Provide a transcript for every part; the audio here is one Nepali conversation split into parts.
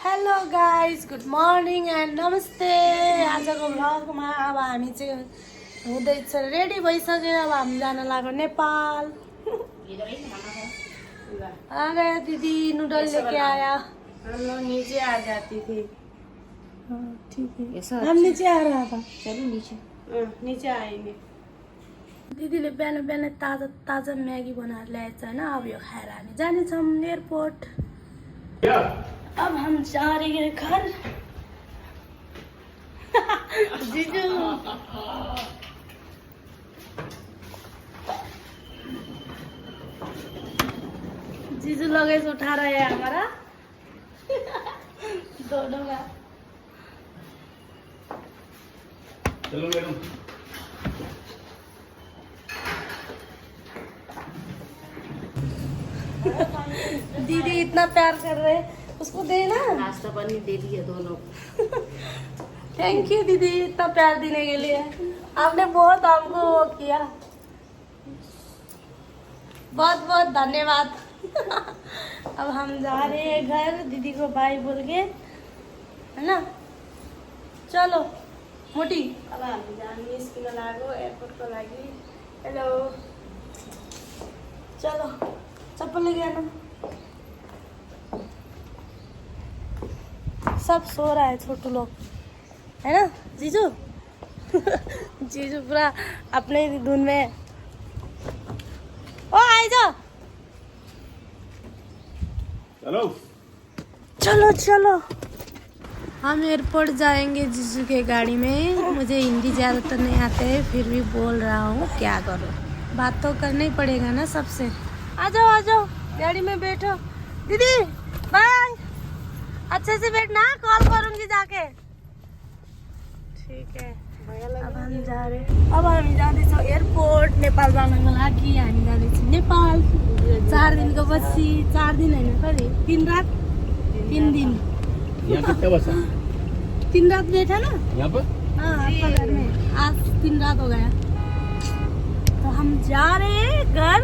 Hello guys, good morning and नमस्ते। आजको भ्लगमा अब हामी चाहिँ हुँदैछ रेडी भइसक्यो। अब हामी जान लाग्यो नेपाल। आ गया दीदी, नूडल लेके आया। हम लोग नीचे आ जाती थी। ठीक है, हम नीचे आ रहा था। चलिए नीचे आएंगे। दिदीले बिहान बिहान ताजा ताजा म्यागी बनाएर ल्याएछ होइन। अब यो खाएर हामी जानेछौँ एयरपोर्ट। अब हम जा रहे हैं घर। जीजू जीजू लगेज उठा रहे हैं हमारा दोनों का। चलो मैडम। दीदी इतना प्यार कर रहे हैं, उसको दे ना। नाश्ता पानी दे दिया दोनों। थैंक यू दीदी, इतना प्यार देने के लिए। आपने बहुत हमको वो किया, बहुत बहुत धन्यवाद। अब हम जा रहे हैं घर, दीदी को बाय बोल के, है ना। चलो मोटी, अब हम जाने निस्किन लाग्यो एयरपोर्टको लागि। हेलो, चलो चप्पल लेके आना। सब सो रहा है छोटू लोग, है ना जीजू। जीजू पूरा अपने ही धुन में। ओ आई जाओ, चलो चलो चलो। हम एयरपोर्ट जाएंगे जीजू के गाड़ी में। मुझे हिंदी ज़्यादातर नहीं आते है, फिर भी बोल रहा हूँ, क्या करो, बात तो करना ही पड़ेगा ना सबसे। आ जाओ गाड़ी में बैठो। दीदी बाय, अच्छे से बैठना, कॉल करूंगी जाके। ठीक है, अब हम जा रहे। अब हामी जाँदैछौँ एयरपोर्ट, नेपाल जानको लागि। हामी जाँदैछौँ नेपाल 4 दिनको पछि। 4 दिन होइन, कति 3 रात 3 दिन। यहाँ कितना बसा? 3 रात बैठा ना यहाँ पर? हाँ, आपका घर में आज 3 रात हो गया। तो हम जा रहे हैं घर।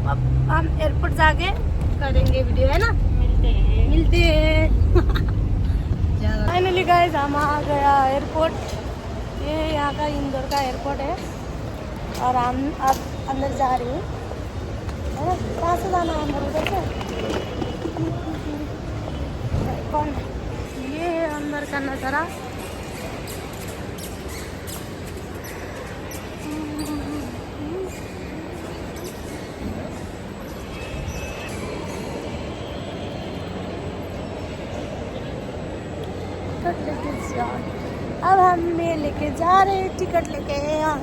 अब हम एयरपोर्ट जाके करेंगे वीडियो, है ना। मिलते हैं। फाइनली गाइस, हम आ गया एयरपोर्ट। ये यहाँ का इंदौर का एयरपोर्ट है और हम अब अंदर जा रही हूँ, है ना। कहाँ से जाना है अंदर? उधर से कौन? ये है अंदर का नज़ारा। अब हम लेके जा रहे हैं, टिकट लेके यहाँ।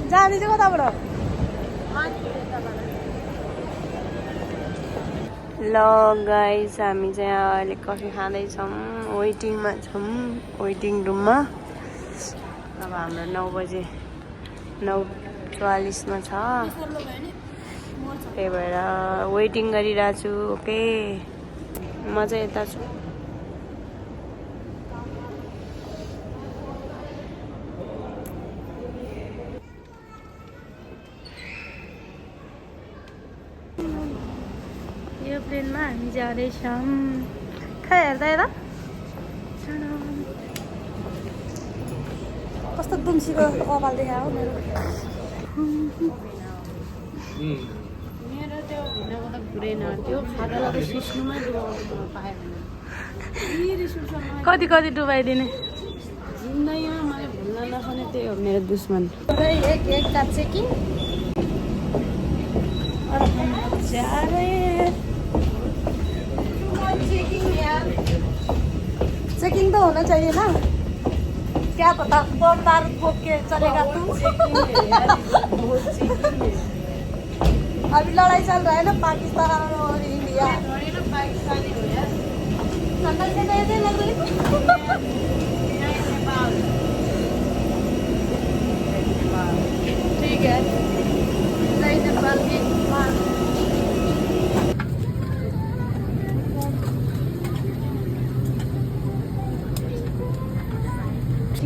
जाने चाहिँ कताबाट? ल गाइस, हामी चाहिँ अहिले कफी खाँदैछौँ, वेटिङमा छौँ, वेटिङ रुममा। अब हाम्रो 9 बजे 9:44 छ, त्यही भएर वेटिङ गरिरहेको छु। ओके, म चाहिँ यता छु। यो प्लेनमा हामी जाँदैछौँ। खै हेर्दा हेर्दा कस्तो दुम्सीको कपाल देखायो मेरो। मेरो त्यो भनेको त घुरेन, त्यो खाँदा त सुस्नुमै डुबाउनु पाएँ भने कति कति डुबाइदिने। जिन्दगीमा मैले भुल्न नसक्ने त्यही हो मेरो दुश्मन। एक का चेकिङ और हम जा रहे हैं। चेकिंग तो होना चाहिए ना, क्या पता बम बारूद भोग के चलेगा तू। अभी लड़ाई चल रहा है ना पाकिस्तान और इंडिया। नंबर से गए थे लग रही। ठीक है, नहीं नेपाल की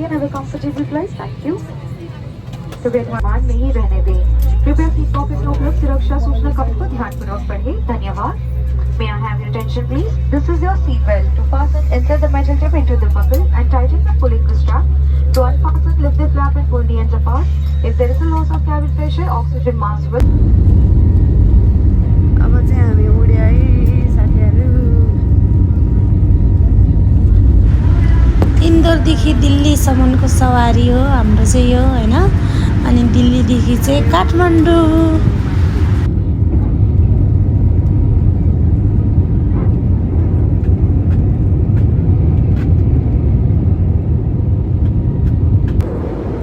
have a comfortable place, thank you. सुबह मान नहीं रहने दें। कृपया सीट पॉकेट में उपलब्ध सुरक्षा सूचना कक्ष को ध्यानपूर्वक car. May I have your attention, please? This is your seat belt. To fasten, insert the metal tip into the buckle and tighten the pulling strap. To unfasten, lift the flap and pull the ends apart. If there is a loss of cabin pressure, oxygen mask will. अब चाहिँ हामी उड्यो है साथीहरू। इन्दोरदेखि दिल्लीसम्मको सवारी हो हाम्रो चाहिँ यो हैन। अनि दिल्लीदेखि चाहिँ काठमाडौँ।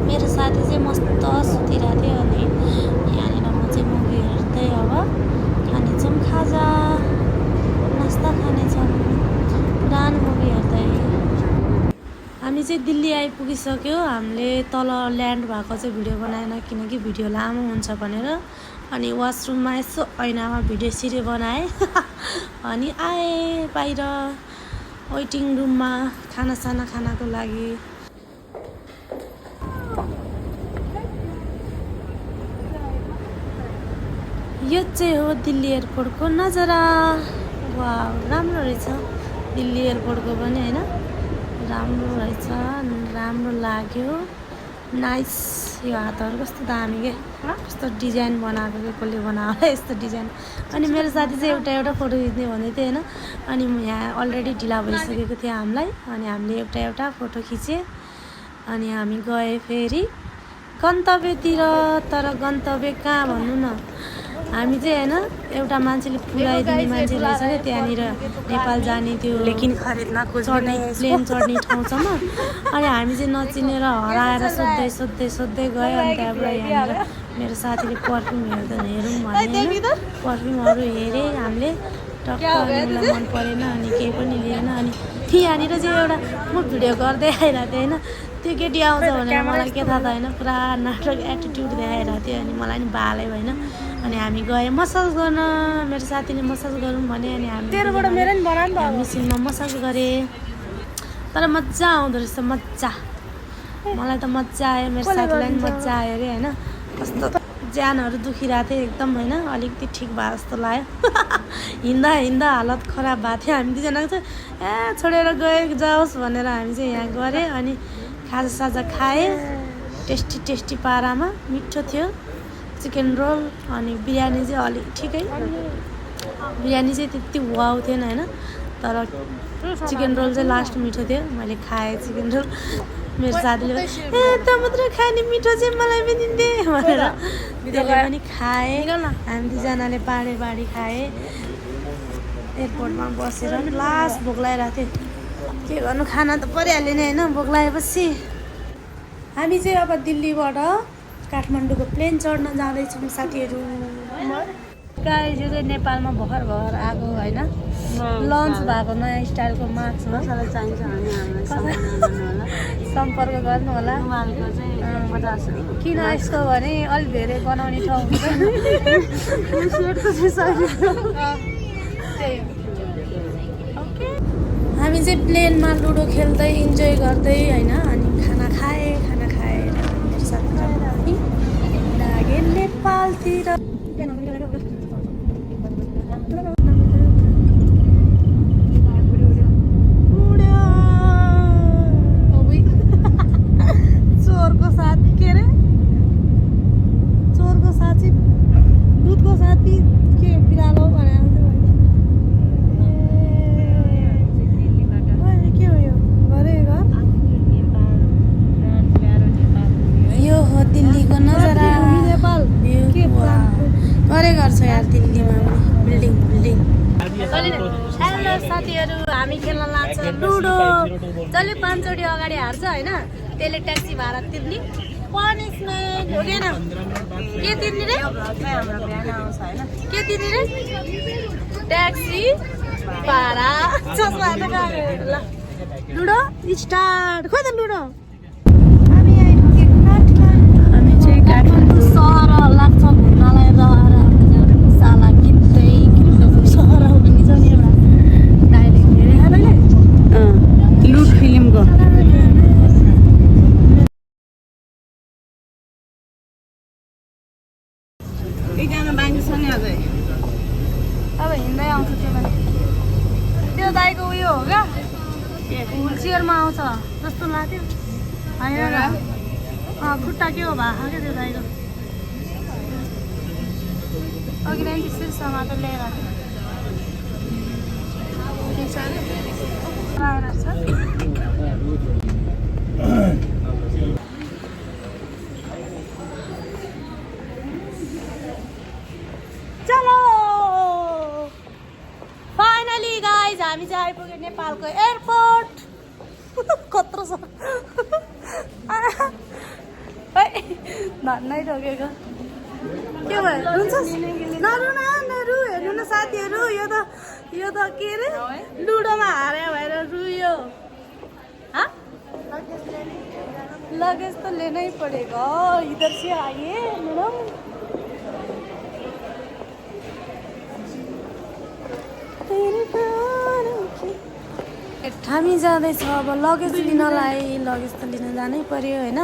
मेरो साथी चाहिँ मस्त सुतिरहेको थियो अनि यहाँनिर म चाहिँ मुभी हेर्दै अब खानेछौँ खाजा नास्ता खानेछौँ पुरानो मुभी हेर्दै। हामी चाहिँ दिल्ली आइपुगिसक्यो। हामीले तल ल्यान्ड भएको चाहिँ भिडियो बनाएन किनकि भिडियो लामो हुन्छ भनेर। अनि वासरुममा यसो ऐनामा भिडियो सिडियो बनाएँ अनि आएँ बाहिर वेटिङ रुममा खानासाना खानको लागि। यो चाहिँ हो दिल्ली एयरपोर्टको नजारा। वाउ राम्रो रहेछ दिल्ली एयरपोर्टको पनि हैन। राम्रो रहेछ राम्रो लाग्यो नाइस। यो हातहरू कस्तो दामी के कस्तो डिजाइन बनाएको के कसले बनायो होला यस्तो डिजाइन। अनि मेरो साथी चाहिँ एउटा फोटो खिच्ने भन्दै थियो हैन। अनि यहाँ अलरेडी ढिला भइसकेको थियो हामीलाई। अनि हामीले एउटा फोटो खिचेँ अनि हामी गए फेरि गन्तव्यतिर। तर गन्तव्य कहाँ भन्नु न, हामी चाहिँ हैन एउटा मान्छेले पुऱ्याइदिने मान्छे रहेछ क्या त्यहाँनिर नेपाल जाने त्यो लेकिन खरिदमा चढ्ने प्लेन चढ्ने ठाउँसम्म। अनि हामी चाहिँ नचिनेर हराएर सोध्दै गयो। अनि त्यहाँबाट यहाँनिर मेरो साथीले पर्फ्युम हेरौँ भने पर्फ्युमहरू हेरेँ हामीले टक्क मलाई मन परेन अनि केही पनि लिएन। अनि यहाँनिर चाहिँ एउटा म भिडियो गर्दै आइरहेको थिएँ होइन। त्यो केटी आउँछ भनेर मलाई के थाहा त होइन। पुरा नाटक एटिट्युड देखाइरहेको थियो अनि मलाई नि भाले होइन। अनि हामी गयौँ मसाज गर्न। मेरो साथीले मसाज गरौँ भने अनि हामी मिसिनमा मसाज गरेँ। तर मजा आउँदो रहेछ मजा। मलाई त मजा आयो मेरो साथीलाई पनि मजा आयो अरे होइन। कस्तो ज्यानहरू दुखिरहेको थियो एकदम होइन। अलिकति ठिक भयो जस्तो लाग्यो हिँड्दा हालत खराब भएको थियो। हामी दुईजनाको चाहिँ छोडेर जाओस् भनेर हामी चाहिँ यहाँ गऱ्यौँ। अनि खाजासाजा खाएँ टेस्टी पारामा मिठो थियो। चिकन रोल अनि बिरयानी चाहिँ अलिक ठिकै। बिरयानी चाहिँ त्यति वाउ थिएन होइन। तर चिकन रोल चाहिँ लास्ट मिठो थियो। मैले खाएँ चिकन रोल। मेरो साथीले त मात्र खाने मिठो चाहिँ मलाई पनि दे भनेर त्यसले पनि खाएँ। हामी दुईजनाले बाँडी खाएँ। एयरपोर्टमा बसेर नि लास्ट भोक लागिरहेको थियो। के गर्नु खाना त परिहाल्यो नि होइन भोक लागेपछि। हामी चाहिँ अब दिल्लीबाट काठमाडौँको प्लेन चढ्न जाँदैछौँ साथीहरू। गाइस यो चाहिँ नेपालमा भर्खर आएको होइन। लन्च भएको नयाँ स्टाइलको मार्क्स हो। चाहिन्छ भने हामीलाई सम्पर्क गर्नु होला। किन यसको भने अलिक धेरै बनाउने ठाउँ हुन्छ। हामी चाहिँ प्लेनमा लुडो खेल्दै इन्जोय गर्दै होइन। अनि खाना खाएँ मेरो साथी लागे नेपालतिर। चोरको साथ के अरे चोरको साथी दुधको साथी के बिरालो भनेर के हो यो घरै घर। यो हो दिल्लीको नजारा नेपाल घरै घर छ यार दिल्लीमा बिल्डिङ। हेलो साथीहरू हामी खेल्न लाग्छ लुडो। जसले 5 चोटि अगाडि हार्छ होइन त्यसले ट्याक्सी भाडा तिर्ने पनिसमेन्ट हो कि न। के तिर्ने रे के तिर्ने रे ट्याक्सी भाडा। चस्मा ल लुडो स्टार्ट। खोइ त लुडो। हामी चाहिँ काठमाडौँ सहर लाग्छ घुम्नलाई रहर साला गीतै सहर भन्ने छ नि एउटा डाइलेक्ट हेरेँ मैले लुट फिल्मको। एकजना बाँकी छ नि अझै। अब अब हिँड्दै आउँछु त्यो पनि त्यो दाइको उयो हो क्या हुल चेयरमा आउँछ जस्तो लाग्थ्यो होइन खुट्टा के हो भएको क्या त्यो दाइको अघि नै त्यसरी समातो ल्याएर छ चलो फाइनली गाइज हामी चाहिँ आइपुग्यो नेपालको एयरपोर्ट कत्रो छ धन्नै ठोकेको के भयो हुन्छ नरु न नरु हेर्नु न साथीहरू यो त के अरे लुडोमा हारे भएर रुयो लगेज त लेनै पड़ेगा इधर से आइए मैडम हामी जाँदैछ अब लगेज लिनलाई लगेज त लिन जानै पर्यो होइन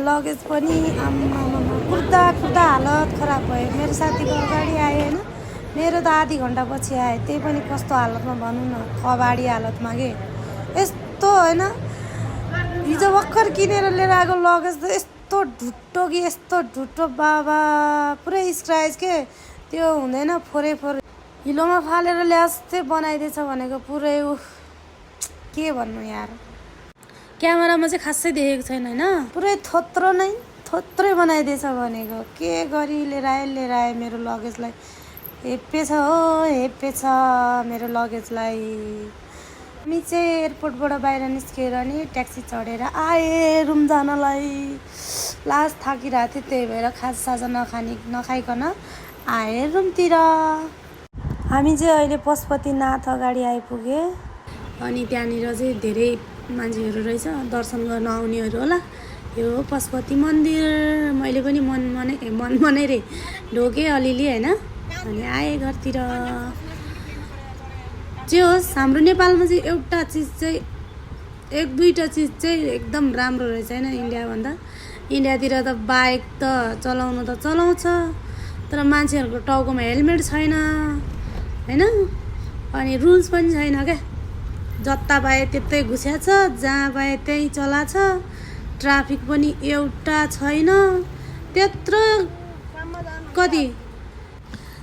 लगेज पनि आम्मामा कुर्दा कुर्दा हालत खराब भयो मेरो साथीको अगाडि आयो होइन मेरो त आधी घन्टा पछि आयो त्यही पनि कस्तो हालतमा भनौँ न कबाडी हालतमा के यस्तो होइन हिजो भर्खर किनेर लिएर आएको लगेज त यस्तो ढुट्टो कि यस्तो ढुट्टो बाबा पुरै स्क्राच के त्यो हुँदैन फोरे हिलोमा फालेर ल्यास्ते बनाइदिएछ भनेको पुरै के भन्नु यार क्यामेरामा चाहिँ खासै देखेको छैन होइन पुरै थोत्रै बनाइदिएछ भनेको के गरी लिएर आयो मेरो लगेजलाई हेप्पे छ मेरो लगेजलाई हामी चाहिँ एयरपोर्टबाट बाहिर निस्केर नि ट्याक्सी चढेर आएँ रुम जानलाई लास्ट थाकिरहेको थियो त्यही भएर खाजासाजा नखाइकन आएँ रुमतिर हामी चाहिँ अहिले पशुपतिनाथ अगाडि आइपुगे अनि त्यहाँनिर चाहिँ धेरै मान्छेहरू रहेछ दर्शन गर्न आउनेहरू होला यो पशुपति मन्दिर मैले पनि मन मनै रे ढोकेँ अलिअलि होइन अनि आएँ घरतिर जे होस् हाम्रो नेपालमा चाहिँ एउटा चिज चाहिँ एक दुईवटा चिज चाहिँ एकदम राम्रो रहेछ होइन इन्डियाभन्दा इन्डियातिर त बाइक त चलाउनु त चलाउँछ तर मान्छेहरूको टाउकोमा हेलमेट छैन होइन अनि रुल्स पनि छैन क्या जता पाए त्यतै घुस्या छ जहाँ पाए त्यहीँ चला छ ट्राफिक पनि एउटा छैन त्यत्रो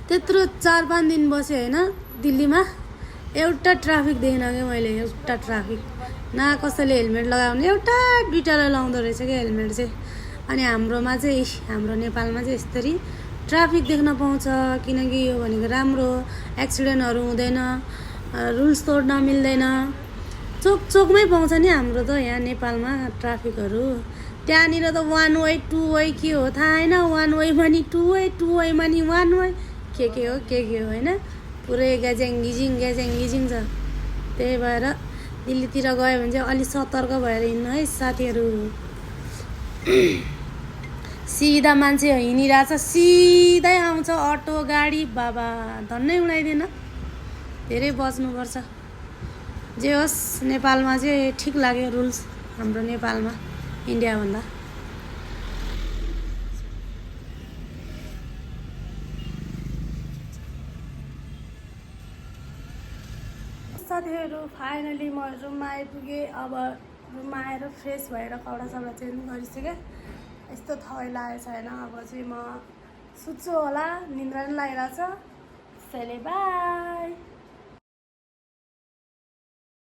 4-5 दिन बसेँ होइन दिल्लीमा एउटा ट्राफिक देखेन क्या मैले एउटा ट्राफिक न कसैले हेलमेट लगाउने एउटा दुईवटालाई लाउँदो रहेछ क्या हेलमेट चाहिँ अनि हाम्रो नेपालमा चाहिँ यसरी ट्राफिक देख्न पाउँछ किनकि यो भनेको राम्रो एक्सिडेन्टहरू हुँदैन रुल्स तोड्न मिल्दैन चोकमै पाउँछ नि हाम्रो त यहाँ नेपालमा ट्राफिकहरू त्यहाँनिर त 1 वे 2 वे के हो थाहा होइन 1 वे मानि 2 वे 2 वे मानि 1 वे के हो होइन पुरै ग्याज्याङ गिजिङ छ त्यही भएर दिल्लीतिर गयो भने चाहिँ अलि सतर्क भएर हिँड्नु है साथीहरू सिधा मान्छे हिँडिरहेछ सिधै आउँछ अटो गाडी बाबा धन्नै उडाइदिएन धेरै बच्नुपर्छ जे होस् नेपालमा चाहिँ ठिक लाग्यो रुल्स हाम्रो नेपालमा इन्डियाभन्दा साथीहरू फाइनली म रुममा आइपुगेँ अब रुममा आएर फ्रेस भएर कपडा चेन्ज गरिसकेँ यस्तो थै लागेको छैन अब चाहिँ म सुत्छु होला निन्द्रा पनि लागिरहेछ त्यसैले बाई